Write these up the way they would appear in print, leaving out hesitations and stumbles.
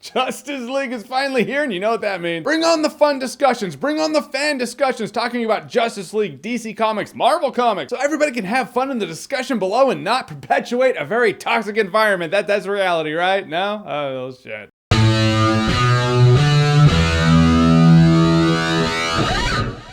Justice League is finally here, and you know what that means. Bring on the fun discussions, bring on the fan discussions talking about Justice League, DC Comics, Marvel Comics, so everybody can have fun in the discussion below and not perpetuate a very toxic environment. That's reality, right? No? Oh, shit.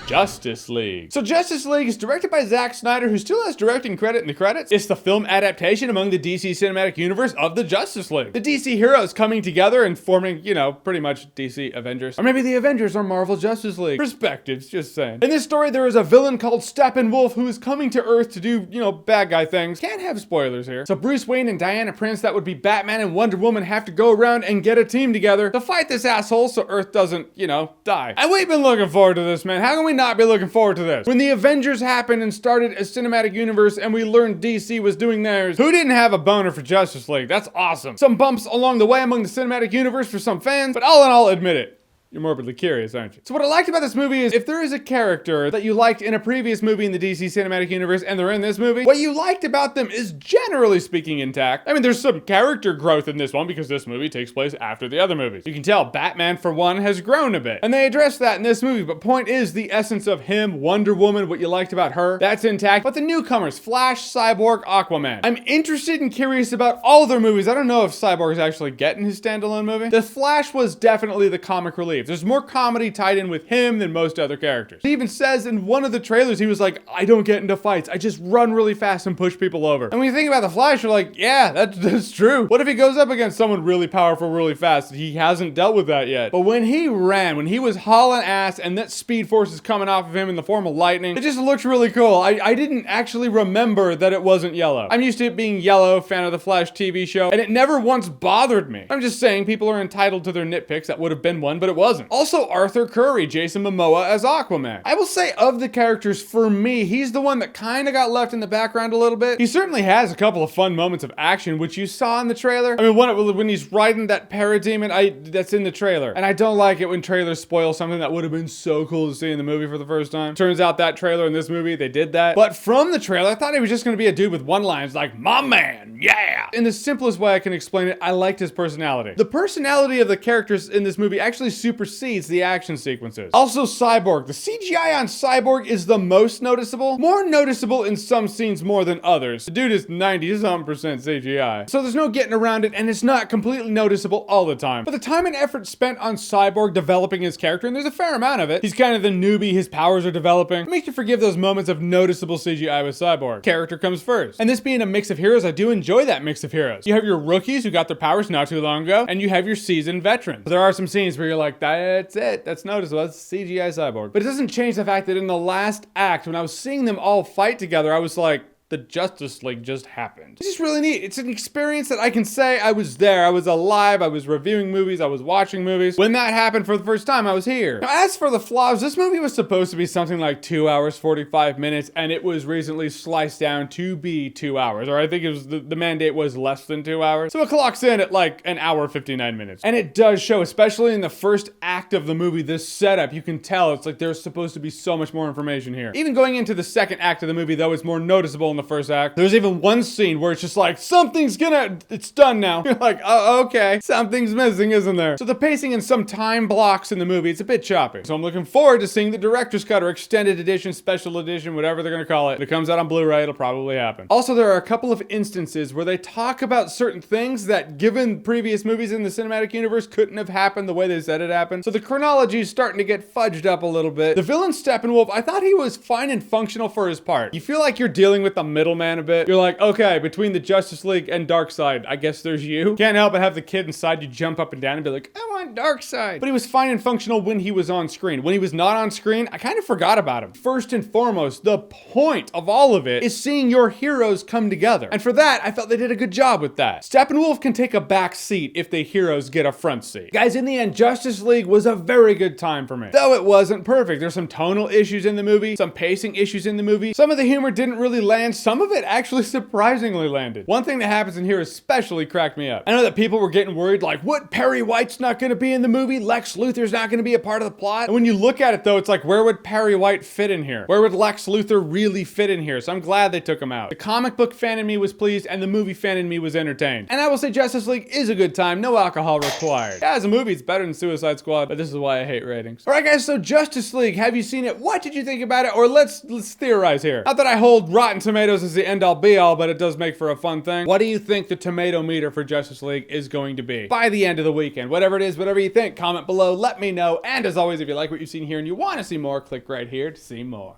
Justice League. So Justice League is directed by Zack Snyder, who still has directing credit in the credits. It's the film adaptation among the DC cinematic universe of the Justice League. The DC heroes coming together and forming, you know, pretty much DC Avengers. Or maybe the Avengers are Marvel Justice League. Perspectives, just saying. In this story, there is a villain called Steppenwolf who is coming to Earth to do, you know, bad guy things. Can't have spoilers here. So Bruce Wayne and Diana Prince, that would be Batman and Wonder Woman, have to go around and get a team together to fight this asshole so Earth doesn't, you know, die. And we've been looking forward to this, man. How can we not be looking forward to this? When the Avengers happened and started a cinematic universe and we learned DC was doing theirs, who didn't have a boner for Justice League? That's awesome. Some bumps along the way among the cinematic universe for some fans, but all in all, admit it. You're morbidly curious, aren't you? So what I liked about this movie is if there is a character that you liked in a previous movie in the DC Cinematic Universe and they're in this movie, what you liked about them is generally speaking intact. I mean, there's some character growth in this one because this movie takes place after the other movies. You can tell Batman, for one, has grown a bit. And they address that in this movie, but point is the essence of him, Wonder Woman, what you liked about her, that's intact. But the newcomers, Flash, Cyborg, Aquaman. I'm interested and curious about all their movies. I don't know if Cyborg is actually getting his standalone movie. The Flash was definitely the comic relief. There's more comedy tied in with him than most other characters. He even says in one of the trailers, he was like, I don't get into fights. I just run really fast and push people over. And when you think about the Flash, you're like, yeah, that's true. What if he goes up against someone really powerful, really fast? He hasn't dealt with that yet. But when he ran, when he was hauling ass and that speed force is coming off of him in the form of lightning, it just looks really cool. I didn't actually remember that it wasn't yellow. I'm used to it being yellow, fan of the Flash TV show, and it never once bothered me. I'm just saying people are entitled to their nitpicks. That would have been one, but it wasn't. Also, Arthur Curry, Jason Momoa as Aquaman. I will say of the characters, for me, he's the one that kind of got left in the background a little bit. He certainly has a couple of fun moments of action, which you saw in the trailer. I mean, when he's riding that parademon, that's in the trailer. And I don't like it when trailers spoil something that would have been so cool to see in the movie for the first time. Turns out that trailer in this movie, they did that. But from the trailer, I thought he was just gonna be a dude with one-liners like, my man, yeah! In the simplest way I can explain it, I liked his personality. The personality of the characters in this movie actually supersedes the action sequences. Also, Cyborg. The CGI on Cyborg is the most noticeable. More noticeable in some scenes more than others. The dude is 90-something% CGI. So there's no getting around it, and it's not completely noticeable all the time. But the time and effort spent on Cyborg developing his character, and there's a fair amount of it. He's kind of the newbie, his powers are developing. It makes you forgive those moments of noticeable CGI with Cyborg. Character comes first. And this being a mix of heroes, I do enjoy that mix of heroes. You have your rookies who got their powers not too long ago, and you have your seasoned veterans. But there are some scenes where you're like, that's it. That's noticeable. That's CGI Cyborg. But it doesn't change the fact that in the last act, when I was seeing them all fight together, I was like, the Justice League just happened. It's just really neat. It's an experience that I can say I was there. I was alive. I was reviewing movies. I was watching movies. When that happened for the first time, I was here. Now, as for the flaws, this movie was supposed to be something like 2 hours, 45 minutes, and it was recently sliced down to be 2 hours. Or I think it was the mandate was less than 2 hours. So it clocks in at like an hour, 59 minutes. And it does show, especially in the first act of the movie, this setup, you can tell it's like there's supposed to be so much more information here. Even going into the second act of the movie, though, it's more noticeable in the first act. There's even one scene where it's just like, it's done now. You're like, oh, okay. Something's missing, isn't there? So the pacing in some time blocks in the movie, it's a bit choppy. So I'm looking forward to seeing the director's cut or extended edition, special edition, whatever they're gonna call it. If it comes out on Blu-ray, it'll probably happen. Also, there are a couple of instances where they talk about certain things that, given previous movies in the cinematic universe, couldn't have happened the way they said it happened. So the chronology is starting to get fudged up a little bit. The villain Steppenwolf, I thought he was fine and functional for his part. You feel like you're dealing with the middleman a bit. You're like, okay, between the Justice League and Darkseid, I guess there's you. Can't help but have the kid inside you jump up and down and be like, I want Darkseid. But he was fine and functional when he was on screen. When he was not on screen, I kind of forgot about him. First and foremost, the point of all of it is seeing your heroes come together. And for that, I felt they did a good job with that. Steppenwolf can take a back seat if the heroes get a front seat. Guys, in the end, Justice League was a very good time for me. Though it wasn't perfect. There's some tonal issues in the movie, some pacing issues in the movie. Some of the humor didn't really land some of it actually surprisingly landed. One thing that happens in here especially cracked me up. I know that people were getting worried, like, what, Perry White's not gonna be in the movie? Lex Luthor's not gonna be a part of the plot? And when you look at it though, it's like, where would Perry White fit in here? Where would Lex Luthor really fit in here? So I'm glad they took him out. The comic book fan in me was pleased, and the movie fan in me was entertained. And I will say Justice League is a good time, no alcohol required. Yeah, as a movie, it's better than Suicide Squad, but this is why I hate ratings. All right, guys, so Justice League, have you seen it? What did you think about it? Or let's theorize here. Not that I hold Rotten Tomatoes as the end-all be-all, but it does make for a fun thing. What do you think the tomato meter for Justice League is going to be by the end of the weekend? Whatever it is, whatever you think, comment below, let me know. And as always, if you like what you've seen here and you want to see more, click right here to see more.